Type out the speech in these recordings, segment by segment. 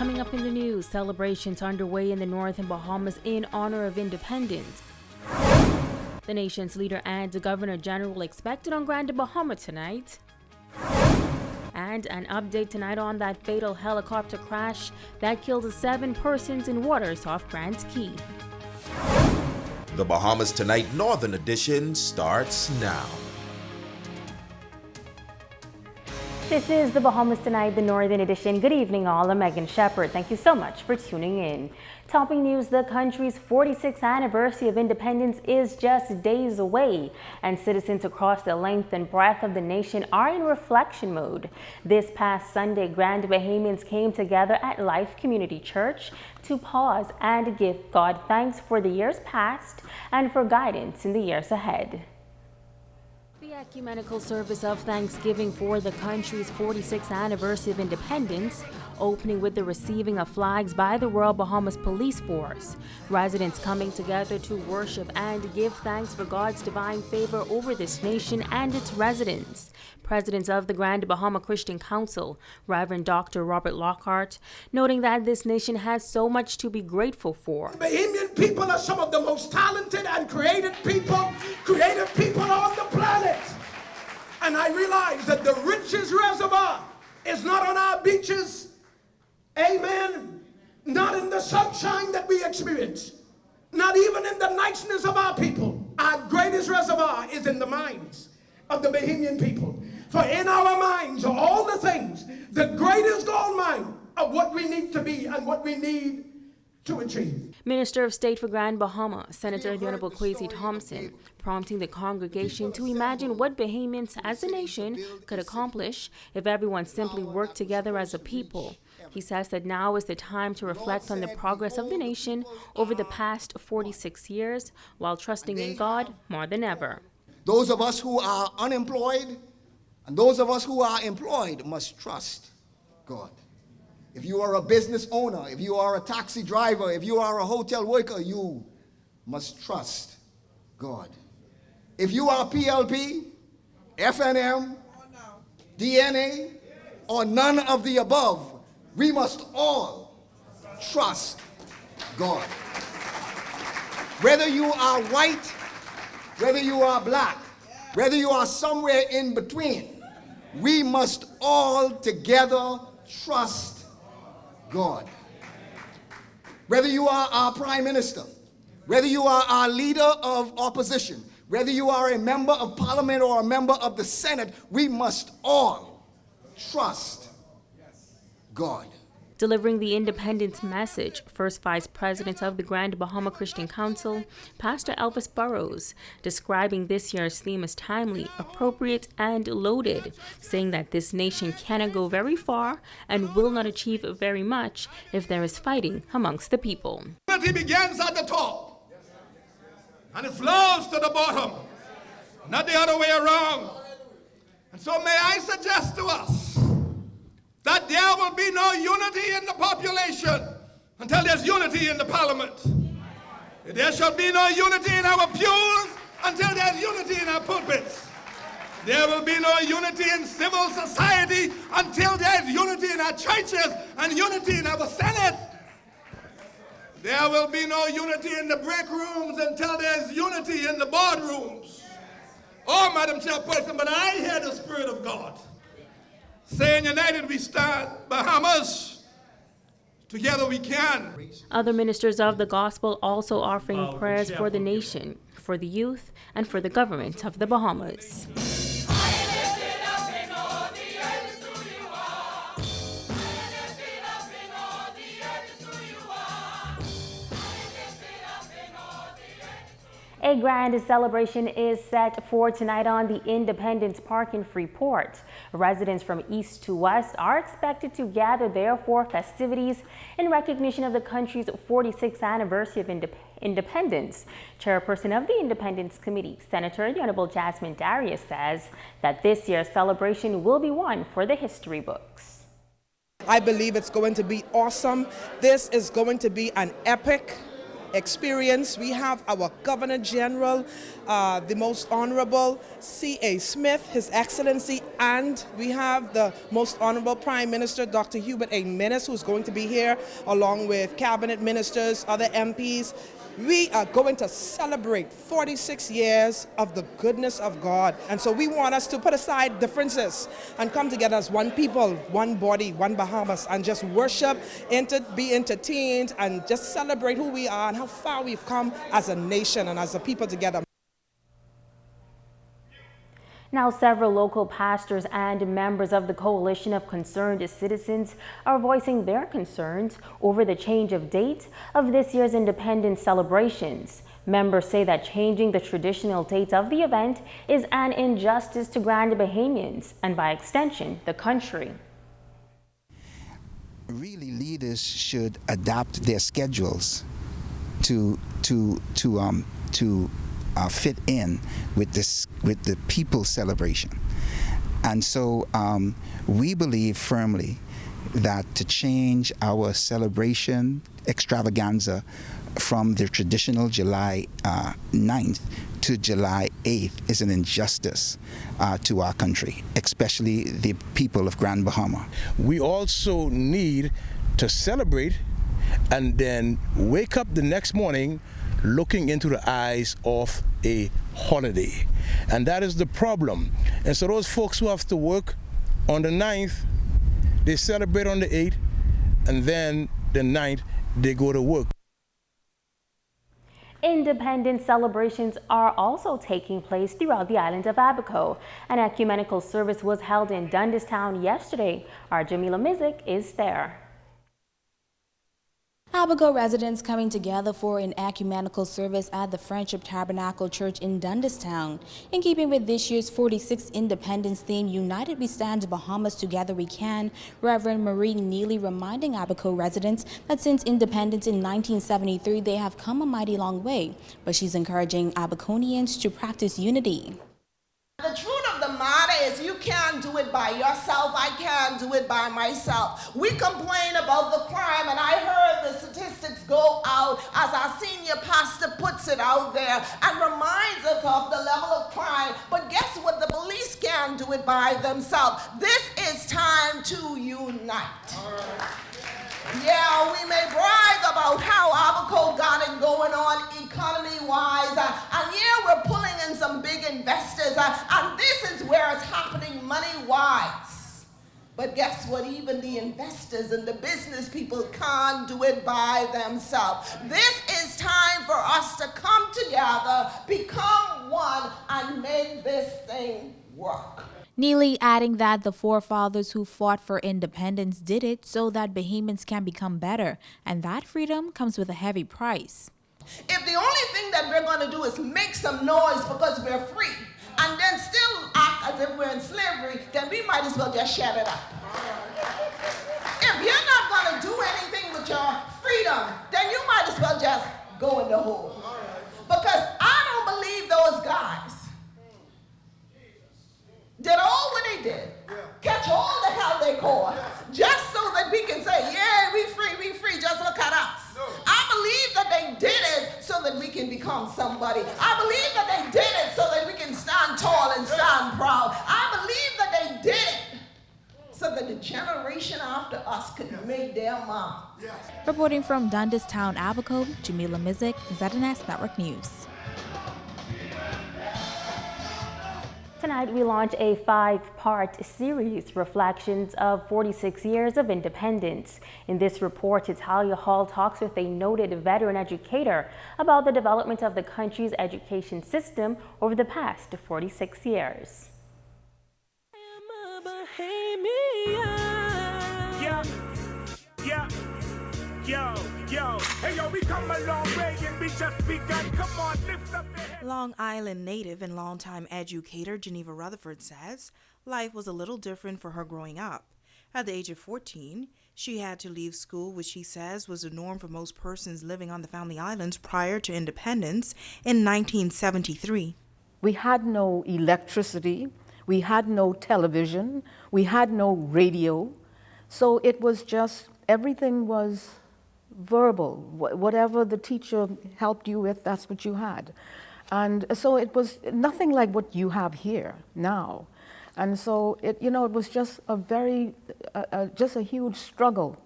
Coming up in the news, celebrations underway in the Northern Bahamas in honor of independence. The nation's leader and the Governor General expected on Grand Bahama tonight. And an update tonight on that fatal helicopter crash that killed 7 persons in waters off Grand Key. The Bahamas Tonight Northern Edition starts now. This is the Bahamas Tonight, the Northern Edition. Good evening, all. I'm Megan Shepard. Thank you so much for tuning in. Topping news, the country's 46th anniversary of independence is just days away, and citizens across the length and breadth of the nation are in reflection mode. This past Sunday, Grand Bahamians came together at Life Community Church to pause and give God thanks for the years past and for guidance in the years ahead. The ecumenical service of Thanksgiving for the country's 46th anniversary of independence, opening with the receiving of flags by the Royal Bahamas Police Force. Residents coming together to worship and give thanks for God's divine favor over this nation and its residents. President of the Grand Bahama Christian Council, Reverend Dr. Robert Lockhart, noting that this nation has so much to be grateful for. Bahamian people are some of the most talented and creative people on the planet. And I realize that the richest reservoir is not on our beaches, amen, not in the sunshine that we experience, not even in the niceness of our people. Our greatest reservoir is in the minds of the Bahamian people. For in our minds are all the things, the greatest gold mine of what we need to be and what we need to achieve. Minister of State for Grand Bahama, Senator the Honorable Kwesi Thompson, prompting the congregation to imagine what Bahamians as a nation could accomplish if everyone simply worked together as a people. He says that now is the time to reflect on the progress of the nation over the past 46 years while trusting in God more than ever. Those of us who are unemployed and those of us who are employed must trust God. If you are a business owner, if you are a taxi driver, if you are a hotel worker, you must trust God. If you are PLP, FNM, DNA, or none of the above, we must all trust God. Whether you are white, whether you are black, whether you are somewhere in between, we must all together trust God. Whether you are our prime minister, whether you are our leader of opposition, whether you are a member of parliament or a member of the Senate, we must all trust God. Delivering the independence message, First Vice President of the Grand Bahama Christian Council, Pastor Elvis Burrows, describing this year's theme as timely, appropriate, and loaded, saying that this nation cannot go very far and will not achieve very much if there is fighting amongst the people. Unity begins at the top, and it flows to the bottom, not the other way around. And so may I suggest to us that there will be no unity in the population until there's unity in the parliament. There shall be no unity in our pews until there's unity in our pulpits. There will be no unity in civil society until there's unity in our churches and unity in our Senate. There will be no unity in the break rooms until there's unity in the boardrooms. Oh, Madam Chairperson, but I hear the Spirit of God saying, united we stand, Bahamas, together we can. Other ministers of the gospel also offering prayers for the nation, for the youth, and for the government of the Bahamas. A grand celebration is set for tonight on the Independence Park in Freeport. Residents from east to west are expected to gather there for festivities in recognition of the country's 46th anniversary of independence. Chairperson of the Independence Committee, Senator the Honorable Jasmine Darius, says that this year's celebration will be one for the history books. I believe it's going to be awesome. This is going to be an epic experience. We have our Governor General, the Most Honorable C.A. Smith, His Excellency, and we have the Most Honorable Prime Minister, Dr. Hubert A. Minnis, who's going to be here, along with cabinet ministers, other MPs. We are going to celebrate 46 years of the goodness of God. And so we want us to put aside differences and come together as one people, one body, one Bahamas, and just worship, be entertained, and just celebrate who we are and how far we've come as a nation and as a people together. Now, several local pastors and members of the Coalition of Concerned Citizens are voicing their concerns over the change of date of this year's independence celebrations. Members say that changing the traditional date of the event is an injustice to Grand Bahamians and, by extension, the country. Really, leaders should adapt their schedules to fit in with the people's celebration. And so we believe firmly that to change our celebration extravaganza from the traditional July 9th to July 8th is an injustice to our country, especially the people of Grand Bahama. We also need to celebrate and then wake up the next morning looking into the eyes of a holiday. And that is the problem. And so those folks who have to work on the 9th, they celebrate on the 8th, and then the 9th, they go to work. Independence celebrations are also taking place throughout the island of Abaco. An ecumenical service was held in Dundastown yesterday. Our Jamila Mizik is there. Abaco residents coming together for an ecumenical service at the Friendship Tabernacle Church in Dundastown. In keeping with this year's 46th Independence theme, United We Stand, Bahamas Together We Can, Reverend Marie Neely reminding Abaco residents that since independence in 1973, they have come a mighty long way. But she's encouraging Abaconians to practice unity. The truth of the matter is you can't do it by yourself. I can't do it by myself. We complain about the crime, and I heard the statistics go out as our senior pastor puts it out there and reminds us of the level of crime. But guess what? The police can't do it by themselves. This is time to unite. Yeah, we may brag about how Abaco got it going on economy-wise, and yeah, we're pulling in some big investors, and this is where it's happening money-wise. But guess what? Even the investors and the business people can't do it by themselves. This is time for us to come together, become one, and make this thing work. Neely adding that the forefathers who fought for independence did it so that Bahamians can become better, and that freedom comes with a heavy price. If the only thing that we're going to do is make some noise because we're free, and then still act as if we're in slavery, then we might as well just shut it up. If you're not going to do anything with your freedom, then you might as well just go in the hole. Because I don't believe those guys did all what they did, catch all the hell they caught, just so that we can say, yeah, we free, just look at us. I believe that they did it so that we can become somebody. I believe that they did it so that we can stand tall and stand proud. I believe that they did it so that the generation after us could make their mark. Reporting from Dundastown, Abaco, Jamila Mizik, ZNS Network News. Tonight, we launch a 5-part series, Reflections of 46 Years of Independence. In this report, Talia Hall talks with a noted veteran educator about the development of the country's education system over the past 46 years. Hey yo, we come a long way and we just begun. Come on, lift up your head. Long Island native and longtime educator Geneva Rutherford says life was a little different for her growing up. At the age of 14, she had to leave school, which she says was the norm for most persons living on the Family Islands prior to independence in 1973. We had no electricity, we had no television, we had no radio, so it was just, everything was verbal. Whatever the teacher helped you with, that's what you had. And so it was nothing like what you have here now. And so it was just a just a huge struggle.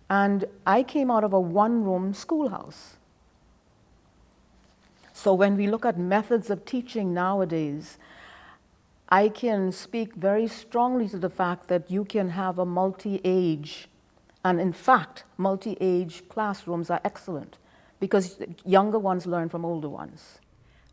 And I came out of a one-room schoolhouse. So when we look at methods of teaching nowadays, I can speak very strongly to the fact that you can have a multi-age, and in fact, multi-age classrooms are excellent because younger ones learn from older ones.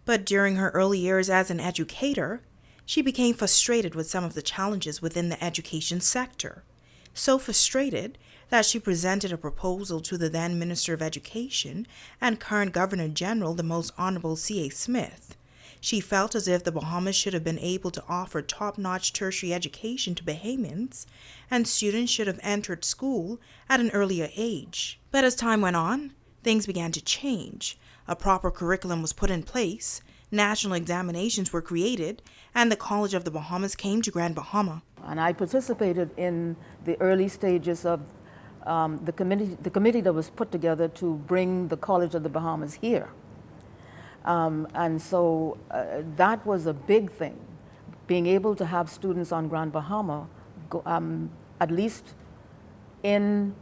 But during her early years as an educator, she became frustrated with some of the challenges within the education sector. So frustrated that she presented a proposal to the then Minister of Education and current Governor General, the Most Honorable C.A. Smith. She felt as if the Bahamas should have been able to offer top-notch tertiary education to Bahamians, and students should have entered school at an earlier age. But as time went on, things began to change. A proper curriculum was put in place, national examinations were created, and the College of the Bahamas came to Grand Bahama. And I participated in the early stages of the committee that was put together to bring the College of the Bahamas here. And so that was a big thing, being able to have students on Grand Bahama, at least in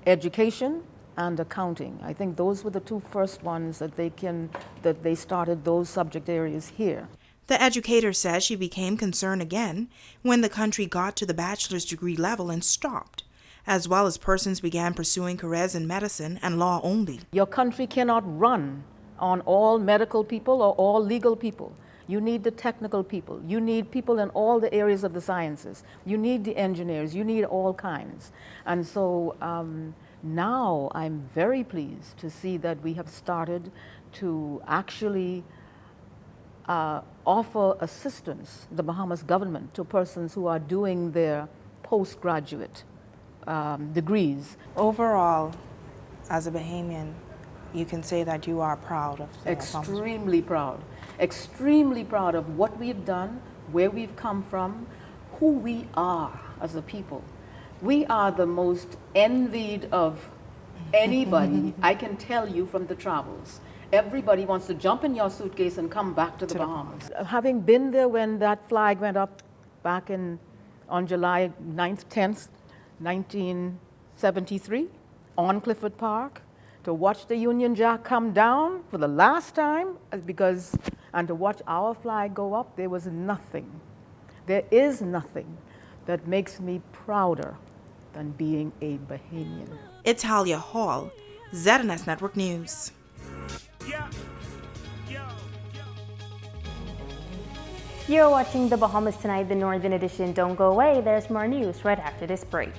education and accounting. I think those were the two first ones that they started those subject areas here. The educator says she became concerned again when the country got to the bachelor's degree level and stopped, as well as persons began pursuing careers in medicine and law only. Your country cannot run on all medical people or all legal people. You need the technical people. You need people in all the areas of the sciences. You need the engineers. You need all kinds. And so now I'm very pleased to see that we have started to actually offer assistance, the Bahamas government, to persons who are doing their postgraduate degrees. Overall, as a Bahamian, you can say that you are proud of the Extremely proud. Extremely proud of what we've done, where we've come from, who we are as a people. We are the most envied of anybody, I can tell you from the travels. Everybody wants to jump in your suitcase and come back to the Bahamas. Having been there when that flag went up back on July 9th, 10th, 1973, on Clifford Park, to watch the Union Jack come down for the last time, and to watch our flag go up, there was nothing. There is nothing that makes me prouder than being a Bahamian. It's Halia Hall, ZNS Network News. You're watching the Bahamas Tonight, the Northern Edition. Don't go away, there's more news right after this break.